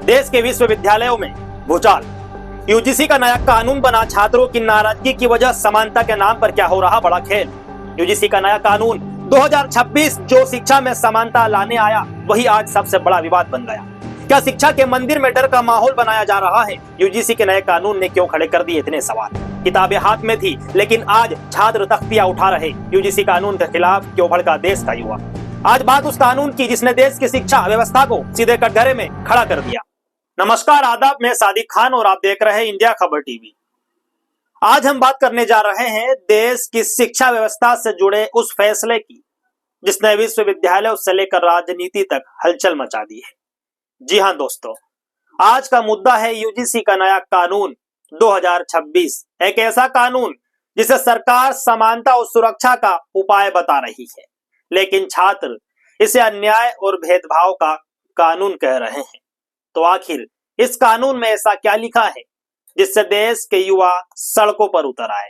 देश के विश्वविद्यालयों में भूचाल। यूजीसी का नया कानून बना, छात्रों की नाराजगी की वजह समानता के नाम पर क्या हो रहा बड़ा खेल। यूजीसी का नया कानून 2026 जो शिक्षा में समानता लाने आया, वही आज सबसे बड़ा विवाद बन गया। क्या शिक्षा के मंदिर में डर का माहौल बनाया जा रहा है? यूजीसी के नए कानून ने क्यों खड़े कर दिए इतने सवाल। किताबें हाथ में थी, लेकिन आज छात्र तख्तियां उठा रहे। यूजीसी कानून के खिलाफ क्यों भड़का देश का युवा। आज बात उस कानून की जिसने देश की शिक्षा व्यवस्था को सीधे कटघरे में खड़ा कर दिया। नमस्कार, आदाब, मैं सादिक खान और आप देख रहे हैं इंडिया खबर टीवी। आज हम बात करने जा रहे हैं देश की शिक्षा व्यवस्था से जुड़े उस फैसले की जिसने विश्वविद्यालयों से लेकर राजनीति तक हलचल मचा दी है। जी हां दोस्तों, आज का मुद्दा है यूजीसी का नया कानून 2026, एक ऐसा कानून जिसे सरकार समानता और सुरक्षा का उपाय बता रही है, लेकिन छात्र इसे अन्याय और भेदभाव का कानून कह रहे हैं। तो आखिर इस कानून में ऐसा क्या लिखा है जिससे देश के युवा सड़कों पर उतर आए?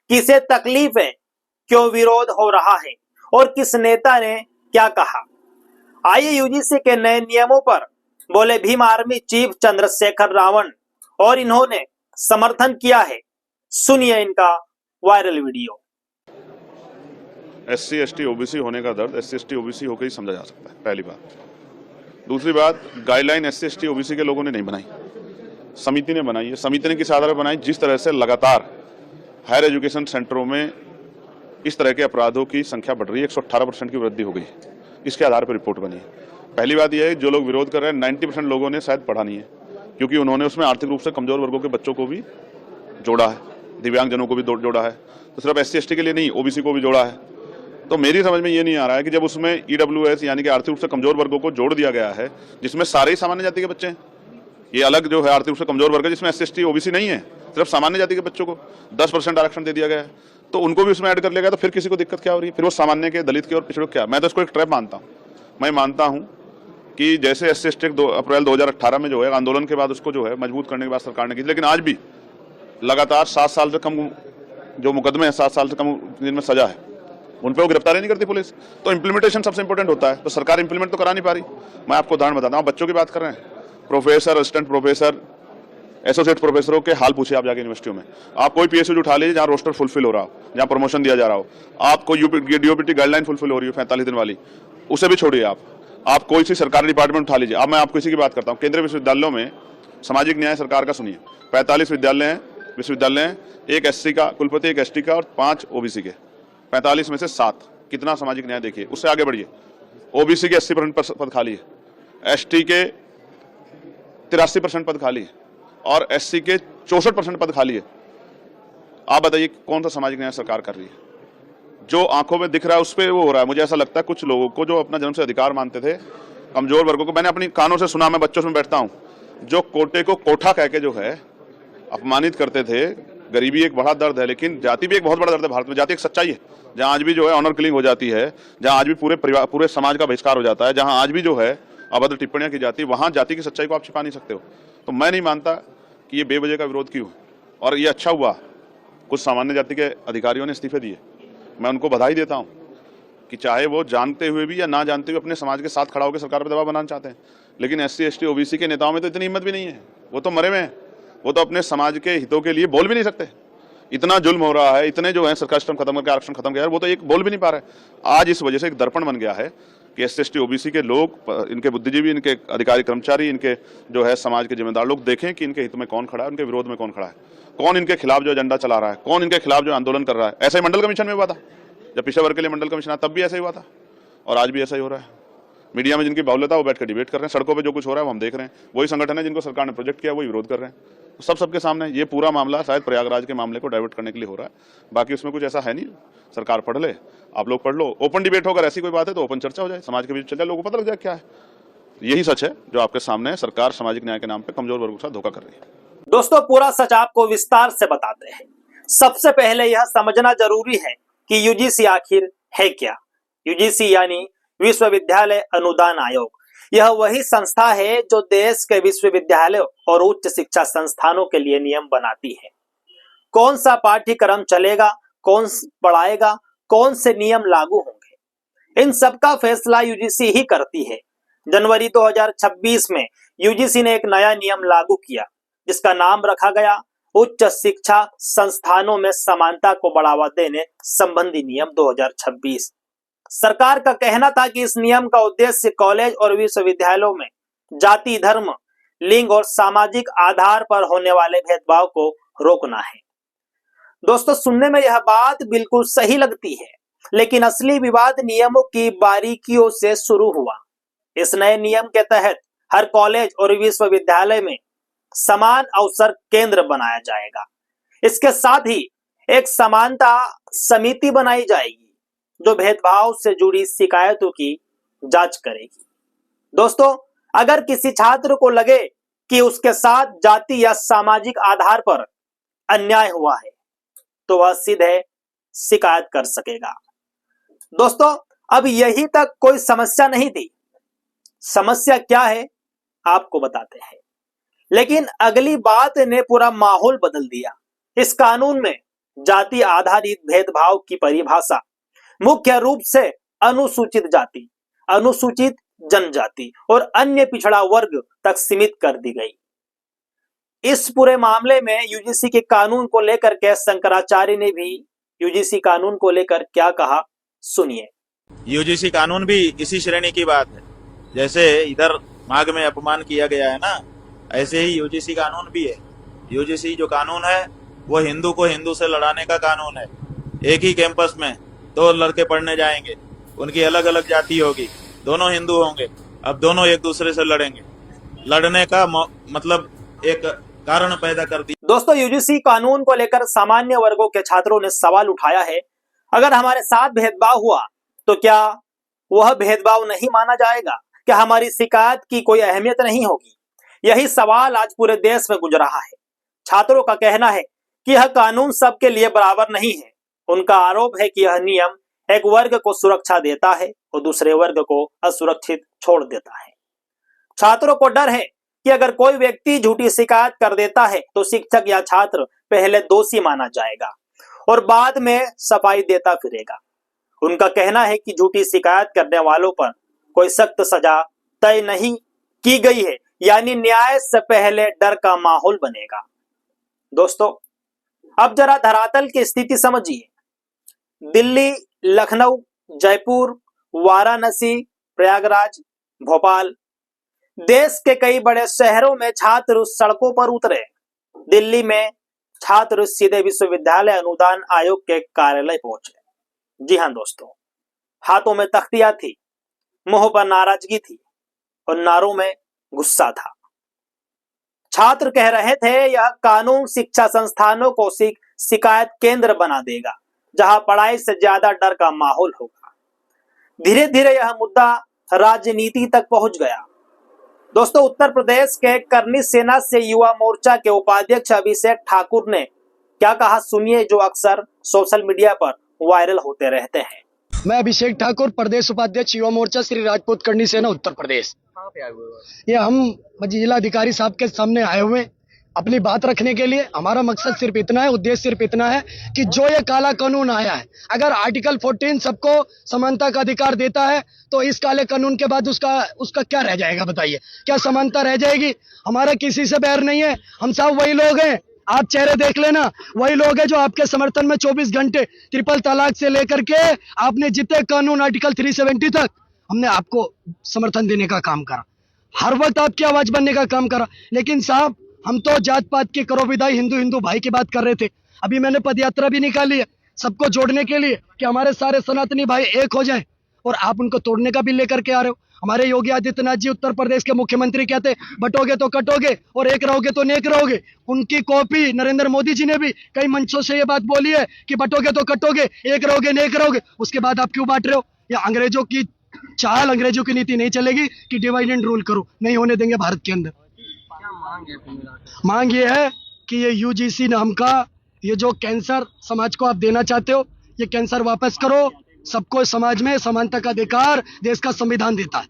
किसे तकलीफ है, क्यों विरोध हो रहा है और किस नेता ने क्या कहा? आइए यूजीसी के नए नियमों पर बोले भीम आर्मी चीफ चंद्रशेखर रावण, और इन्होंने समर्थन किया है। सुनिए इनका viral video. SC ST OBC होने का दर्द SC ST OBC होकर ही समझा जा सकता है, पहली बात। दूसरी बात, गाइडलाइन SC ST OBC के लोगों ने नहीं बनाई, समिति ने बनाई है। समिति ने किस आधार पर बनाई? जिस तरह से लगातार हायर एजुकेशन सेंटरों में इस तरह के अपराधों की संख्या बढ़ रही है, 118% की वृद्धि हो गई है, इसके आधार पर रिपोर्ट बनी है। पहली बात यह है, जो लोग विरोध कर रहे हैं 90% लोगों ने शायद पढ़ा नहीं है, क्योंकि उन्होंने उसमें आर्थिक रूप से कमजोर वर्गों के बच्चों को भी जोड़ा है, दिव्यांगजनों को भी जोड़ा है, तो सिर्फ SC ST के लिए नहीं, OBC को भी जोड़ा है। तो मेरी समझ में ये नहीं आ रहा है कि जब उसमें EWS यानी कि आर्थिक रूप से कमजोर वर्गों को जोड़ दिया गया है, जिसमें सारे ही सामान्य जाति के बच्चे हैं, ये अलग जो है आर्थिक रूप से कमजोर वर्ग है जिसमें SC ST OBC नहीं है, सिर्फ सामान्य जाति के बच्चों को 10% आरक्षण दे दिया गया है, तो उनको भी उसमें ऐड कर लिया गया। तो फिर किसी को दिक्कत क्या हो रही है? फिर वो सामान्य के, दलित के और पिछड़ों क्या? मैं तो इसको एक ट्रैप मानता हूँ। मैं मानता हूँ कि जैसे SC ST अप्रैल 2018 में जो है आंदोलन के बाद उसको जो है मजबूत करने के बाद सरकार ने की, लेकिन आज भी लगातार 7 साल से कम जो मुकदमे हैं, 7 साल से कम जिनमें सजा है, उन पर वो गिरफ्तारी नहीं करती पुलिस। तो इम्प्लीमेंटेशन सबसे इंपॉर्टेंट होता है, तो सरकार इंप्लीमेंट तो करा नहीं पा रही। मैं आपको उदाहरण बताता हूँ, बच्चों की बात कर रहे हैं, प्रोफेसर, असिस्टेंट प्रोफेसर, एसोसिएट प्रोफेसरों के हाल पूछिए आप जाके यूनिवर्सिटियों में। आप कोई PSU उठा लीजिए जहाँ रोस्टर फुलफिल हो रहा हो, जहाँ प्रमोशन दिया जा रहा हो, आपको DOPT गाइडलाइन फुलफिल हो रही हो 45 दिन वाली, उसे भी छोड़िए। आप कोई सी सरकारी डिपार्टमेंट उठा लीजिए। अब मैं आपको इसी की बात करता हूँ, केंद्रीय विश्वविद्यालयों में सामाजिक न्याय सरकार का सुनिए, 45 विश्वविद्यालय हैं, एक SC का कुलपति, एक ST का और 5 OBC के, 45 में से 7। कितना सामाजिक न्याय देखिए। उससे आगे बढ़िए, OBC के 80% पद खाली है, ST के 83% पद खाली है और SC के 64% पद खाली है। आप बताइए कौन सा सामाजिक न्याय सरकार कर रही है? जो आंखों में दिख रहा है उस पर वो हो रहा है। मुझे ऐसा लगता है कुछ लोगों को जो अपना जन्म से अधिकार मानते थे, कमजोर वर्गों को, मैंने अपनी कानों से सुना, मैं बच्चों से बैठता हूँ, जो कोटे को कोठा कह के जो है अपमानित करते थे। गरीबी एक बड़ा दर्द है, लेकिन जाति भी एक बहुत बड़ा दर्द है। भारत में जाति एक सच्चाई है, जहाँ आज भी जो है ऑनर किलिंग हो जाती है, जहाँ आज भी पूरे समाज का बहिष्कार हो जाता है, जहाँ आज भी जो है अभद्र टिप्पणियां की जाती है, वहाँ जाति की सच्चाई को आप छिपा नहीं सकते हो। तो मैं नहीं मानता कि ये बेवजह का विरोध क्यों है, और ये अच्छा हुआ कुछ सामान्य जाति के अधिकारियों ने इस्तीफे दिए। मैं उनको बधाई देता हूँ कि चाहे वो जानते हुए भी या ना जानते हुए अपने समाज के साथ खड़ा होकर सरकार पर दबाव बनाना चाहते हैं, लेकिन SC ST OBC के नेताओं में तो इतनी हिम्मत भी नहीं है। वो तो मरे हुए हैं, वो तो अपने समाज के हितों के लिए बोल भी नहीं सकते। इतना जुल्म हो रहा है, इतने जो है सरकार सिस्टम खत्म करके आरक्षण खत्म किया, वो तो एक बोल भी नहीं पा रहे। आज इस वजह से एक दर्पण बन गया है कि SC ST OBC के लोग, इनके बुद्धिजीवी, इनके अधिकारी कर्मचारी, इनके जो है समाज के जिम्मेदार लोग देखें कि इनके हित में कौन खड़ा है, उनके विरोध में कौन खड़ा है, कौन इनके खिलाफ जो एजेंडा चला रहा है, कौन इनके खिलाफ जो आंदोलन कर रहा है। ऐसा ही मंडल कमीशन में हुआ था, जब पिछड़े वर्ग के लिए मंडल कमीशन आया तब भी ऐसा ही हुआ था, और आज भी ऐसा ही हो रहा है। मीडिया में जिनकी बाहुल्यता वो बैठ कर डिबेट कर रहे हैं, सड़कों पे जो कुछ हो रहा है वो हम देख रहे हैं। वही संगठन है जिनको सरकार ने प्रोजेक्ट किया, वही विरोध कर रहे हैं। सबके सामने ये पूरा मामला शायद प्रयागराज के मामले को डाइवर्ट करने के लिए हो रहा है, बाकी उसमें कुछ ऐसा है नहीं। सरकार पढ़ ले, आप लोग पढ़ लो, ओपन डिबेट होकर ऐसी कोई बात है तो ओपन चर्चा हो जाए, समाज के बीच चल जाए, लोगों को पता लग जाए क्या है। यही सच है जो आपके सामने है। सरकार सामाजिक न्याय के नाम पे कमजोर वर्गों के साथ धोखा कर रही है। दोस्तों, पूरा सच आपको विस्तार से बताते हैं। सबसे पहले यह समझना जरूरी है कि यूजीसी आखिर है क्या। यूजीसी यानी विश्वविद्यालय अनुदान आयोग। यह वही संस्था है जो देश के विश्वविद्यालयों और उच्च शिक्षा संस्थानों के लिए नियम बनाती है। कौन सा पाठ्यक्रम चलेगा, कौन पढ़ाएगा, कौन से नियम लागू होंगे, इन सब का फैसला यूजीसी ही करती है। जनवरी 2026 में यूजीसी ने एक नया नियम लागू किया जिसका नाम रखा गया उच्च शिक्षा संस्थानों में समानता को बढ़ावा देने संबंधी नियम 2026। सरकार का कहना था कि इस नियम का उद्देश्य कॉलेज और विश्वविद्यालयों में जाति, धर्म, लिंग और सामाजिक आधार पर होने वाले भेदभाव को रोकना है। दोस्तों, सुनने में यह बात बिल्कुल सही लगती है, लेकिन असली विवाद नियमों की बारीकियों से शुरू हुआ। इस नए नियम के तहत हर कॉलेज और विश्वविद्यालय में समान अवसर केंद्र बनाया जाएगा। इसके साथ ही एक समानता समिति बनाई जाएगी जो भेदभाव से जुड़ी शिकायतों की जांच करेगी। दोस्तों, अगर किसी छात्र को लगे कि उसके साथ जाति या सामाजिक आधार पर अन्याय हुआ है तो वह सीधे शिकायत कर सकेगा। दोस्तों, अब यही तक कोई समस्या नहीं थी। समस्या क्या है आपको बताते हैं, लेकिन अगली बात ने पूरा माहौल बदल दिया। इस कानून में जाति आधारित भेदभाव की परिभाषा मुख्य रूप से अनुसूचित जाति, अनुसूचित जनजाति और अन्य पिछड़ा वर्ग तक सीमित कर दी गई। इस पूरे मामले में यूजीसी के कानून को लेकर के शंकराचार्य ने भी यूजीसी कानून को लेकर क्या कहा, सुनिए। यूजीसी कानून भी इसी श्रेणी की बात है। जैसे इधर माघ में अपमान किया गया है ना, ऐसे ही यूजीसी कानून भी है। यूजीसी जो कानून है वो हिंदू को हिंदू से लड़ाने का कानून है। एक ही कैंपस में दो लड़के पढ़ने जाएंगे, उनकी अलग अलग जाति होगी, दोनों हिंदू होंगे, अब दोनों एक दूसरे से लड़ेंगे। लड़ने का मतलब एक कारण पैदा कर दिया। दोस्तों, यूजीसी कानून को लेकर सामान्य वर्गों के छात्रों ने सवाल उठाया है, अगर हमारे साथ भेदभाव हुआ तो क्या वह भेदभाव नहीं माना जाएगा? क्या हमारी शिकायत की कोई अहमियत नहीं होगी? यही सवाल आज पूरे देश में गुजर रहा है। छात्रों का कहना है कि यह कानून सबके लिए बराबर नहीं है। उनका आरोप है कि यह नियम एक वर्ग को सुरक्षा देता है और दूसरे वर्ग को असुरक्षित छोड़ देता है। छात्रों को डर है कि अगर कोई व्यक्ति झूठी शिकायत कर देता है तो शिक्षक या छात्र पहले दोषी माना जाएगा और बाद में सफाई देता फिरेगा। उनका कहना है कि झूठी शिकायत करने वालों पर कोई सख्त सजा तय नहीं की गई है, यानी न्याय से पहले डर का माहौल बनेगा। दोस्तों, अब जरा धरातल की स्थिति समझिए। दिल्ली, लखनऊ, जयपुर, वाराणसी, प्रयागराज, भोपाल, देश के कई बड़े शहरों में छात्र सड़कों पर उतरे। दिल्ली में छात्र सीधे विश्वविद्यालय अनुदान आयोग के कार्यालय पहुंचे। जी हां दोस्तों, हाथों में तख्तियां थी, मुंह पर नाराजगी थी और नारों में गुस्सा था। छात्र कह रहे थे यह कानून शिक्षा संस्थानों को शिकायत केंद्र बना देगा जहां पढ़ाई से ज्यादा डर का माहौल होगा। धीरे धीरे यह मुद्दा राजनीति तक पहुंच गया। दोस्तों, उत्तर प्रदेश के करनी सेना से युवा मोर्चा के उपाध्यक्ष अभिषेक ठाकुर ने क्या कहा, सुनिए, जो अक्सर सोशल मीडिया पर वायरल होते रहते हैं। मैं अभिषेक ठाकुर, प्रदेश उपाध्यक्ष युवा मोर्चा श्री राजपूत करनी सेना उत्तर प्रदेश। ये हम जिलाधिकारी साहब के सामने आए हुए अपनी बात रखने के लिए। हमारा मकसद सिर्फ इतना है, उद्देश्य सिर्फ इतना है कि जो ये काला कानून आया है, अगर आर्टिकल 14 सबको समानता का अधिकार देता है तो इस काले कानून के बाद उसका क्या रह जाएगा बताइए? क्या समानता रह जाएगी? हमारा किसी से बैर नहीं है, हम सब वही लोग हैं। आप चेहरे देख लेना, वही लोग हैं जो आपके समर्थन में 24 घंटे ट्रिपल तलाक से लेकर के आपने जितने कानून आर्टिकल 370 तक हमने आपको समर्थन देने का काम करा, हर वक्त आपकी आवाज बनने का काम करा। लेकिन साहब, हम तो जात पात की करो विदाई, हिंदू हिंदू भाई की बात कर रहे थे। अभी मैंने पदयात्रा भी निकाली है सबको जोड़ने के लिए कि हमारे सारे सनातनी भाई एक हो जाएं, और आप उनको तोड़ने का बिल लेकर के आ रहे हो। हमारे योगी आदित्यनाथ जी उत्तर प्रदेश के मुख्यमंत्री कहते बटोगे तो कटोगे और एक रहोगे तो नेक रहोगे। उनकी कॉपी नरेंद्र मोदी जी ने भी कई मंचों से ये बात बोली है कि बटोगे तो कटोगे, एक रहोगे नेक रहोगे। उसके बाद आप क्यों बांट रहे हो? या अंग्रेजों की चाल, अंग्रेजों की नीति नहीं चलेगी कि डिवाइड एंड रूल करो, नहीं होने देंगे भारत के अंदर। मांग ये है कि ये यूजीसी नाम का ये जो कैंसर समाज को आप देना चाहते हो, ये कैंसर वापस करो। सबको समाज में समानता का अधिकार देश का संविधान देता है।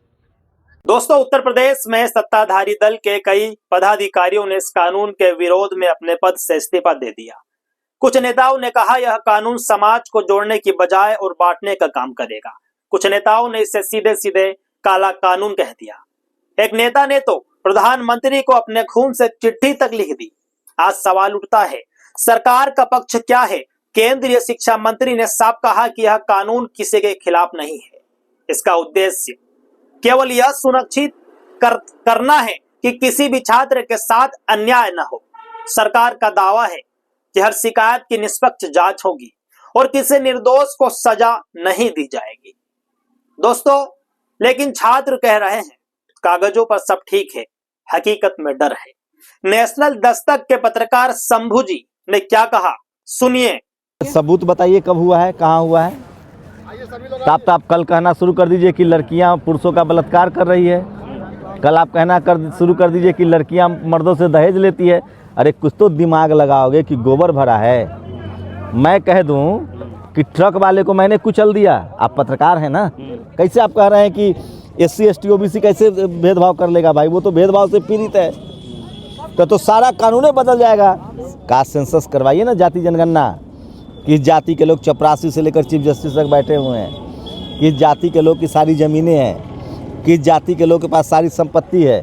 दोस्तों, उत्तर प्रदेश में सत्ताधारी दल के कई पदाधिकारियों ने इस कानून के विरोध में अपने पद से इस्तीफा दे दिया। कुछ नेताओं ने कहा यह कानून समाज को जोड़ने की बजाय और बांटने का काम करेगा। कुछ नेताओं ने इसे सीधे सीधे काला कानून कह दिया। एक नेता ने तो प्रधानमंत्री को अपने खून से चिट्ठी तक लिख दी। आज सवाल उठता है, सरकार का पक्ष क्या है? केंद्रीय शिक्षा मंत्री ने साफ कहा कि यह कानून किसी के खिलाफ नहीं है। इसका उद्देश्य केवल यह सुनिश्चित करना है कि किसी भी छात्र के साथ अन्याय न हो। सरकार का दावा है कि हर शिकायत की निष्पक्ष जांच होगी और किसी निर्दोष को सजा नहीं दी जाएगी। दोस्तों, लेकिन छात्र कह रहे हैं कागजों पर सब ठीक है, हकीकत में डर है। नेशनल दस्तक के पत्रकार शंभू जी ने क्या कहा, सुनिए। सबूत बताइए, कब हुआ है, कहाँ हुआ है? आप कल कहना शुरू कर दीजिए कि लड़कियां पुरुषों का बलात्कार कर रही है। कल आप कहना शुरू कर दीजिए कि लड़कियां मर्दों से दहेज लेती है। अरे कुछ तो दिमाग लगाओगे कि गोबर भरा है। मैं कह दूं कि ट्रक वाले को मैंने कुचल दिया, आप पत्रकार हैं ना, कैसे आप कह रहे हैं कि SC ST OBC कैसे भेदभाव कर लेगा? भाई वो तो भेदभाव से पीड़ित है, तो सारा कानून बदल जाएगा। कास्ट सेंसस करवाइए ना, जाति जनगणना। किस जाति के लोग चपरासी से लेकर चीफ जस्टिस तक बैठे हुए हैं, किस जाति के लोग की सारी ज़मीनें हैं, किस जाति के लोग के पास सारी संपत्ति है,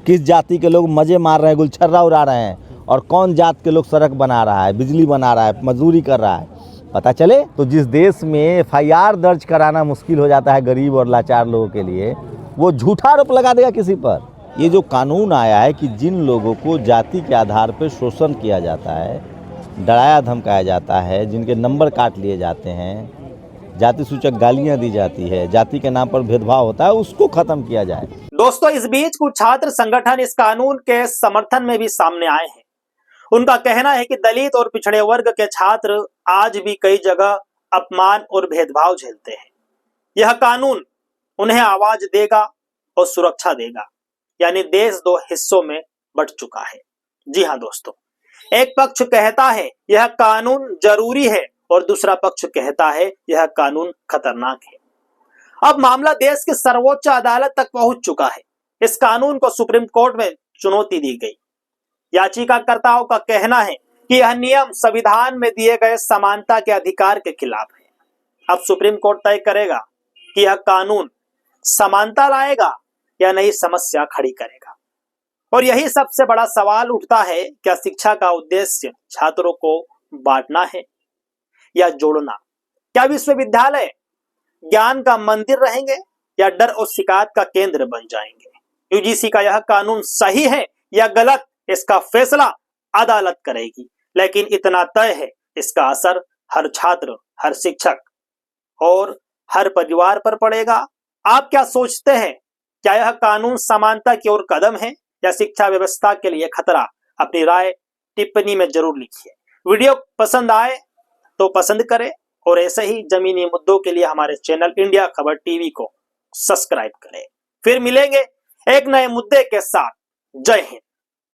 किस जाति के लोग मज़े मार रहे हैं, गुलछर्रा उड़ा रहे हैं, और कौन जात के लोग सड़क बना रहा है, बिजली बना रहा है, मजदूरी कर रहा है, पता चले। तो जिस देश में FIR दर्ज कराना मुश्किल हो जाता है गरीब और लाचार लोगों के लिए, वो झूठा आरोप लगा देगा किसी पर। ये जो कानून आया है कि जिन लोगों को जाति के आधार पर शोषण किया जाता है, डराया धमकाया जाता है, जिनके नंबर काट लिए जाते हैं, जाति सूचक गालियां दी जाती है, जाति के नाम पर भेदभाव होता है, उसको खत्म किया जाए। दोस्तों, इस बीच कुछ छात्र संगठन इस कानून के समर्थन में भी सामने आए हैं। उनका कहना है कि दलित और पिछड़े वर्ग के छात्र आज भी कई जगह अपमान और भेदभाव झेलते हैं। यह कानून उन्हें आवाज देगा और सुरक्षा देगा। यानी देश दो हिस्सों में बंट चुका है। जी हाँ दोस्तों, एक पक्ष कहता है यह कानून जरूरी है और दूसरा पक्ष कहता है यह कानून खतरनाक है। अब मामला देश की सर्वोच्च अदालत तक पहुंच चुका है। इस कानून को सुप्रीम कोर्ट में चुनौती दी गई। याचिकाकर्ताओं का कहना है कि यह नियम संविधान में दिए गए समानता के अधिकार के खिलाफ है। अब सुप्रीम कोर्ट तय करेगा कि यह कानून समानता लाएगा या नई समस्या खड़ी करेगा। और यही सबसे बड़ा सवाल उठता है, क्या शिक्षा का उद्देश्य छात्रों को बांटना है या जोड़ना? क्या विश्वविद्यालय ज्ञान का मंदिर रहेंगे या डर और शिकायत का केंद्र बन जाएंगे? यूजीसी का यह कानून सही है या गलत, इसका फैसला अदालत करेगी। लेकिन इतना तय है, इसका असर हर छात्र, हर शिक्षक और हर परिवार पर पड़ेगा। आप क्या सोचते हैं? क्या यह कानून समानता की ओर कदम है या शिक्षा व्यवस्था के लिए खतरा? अपनी राय टिप्पणी में जरूर लिखिए। वीडियो पसंद आए तो पसंद करें और ऐसे ही जमीनी मुद्दों के लिए हमारे चैनल इंडिया खबर टीवी को सब्सक्राइब करें। फिर मिलेंगे एक नए मुद्दे के साथ। जय हिंद।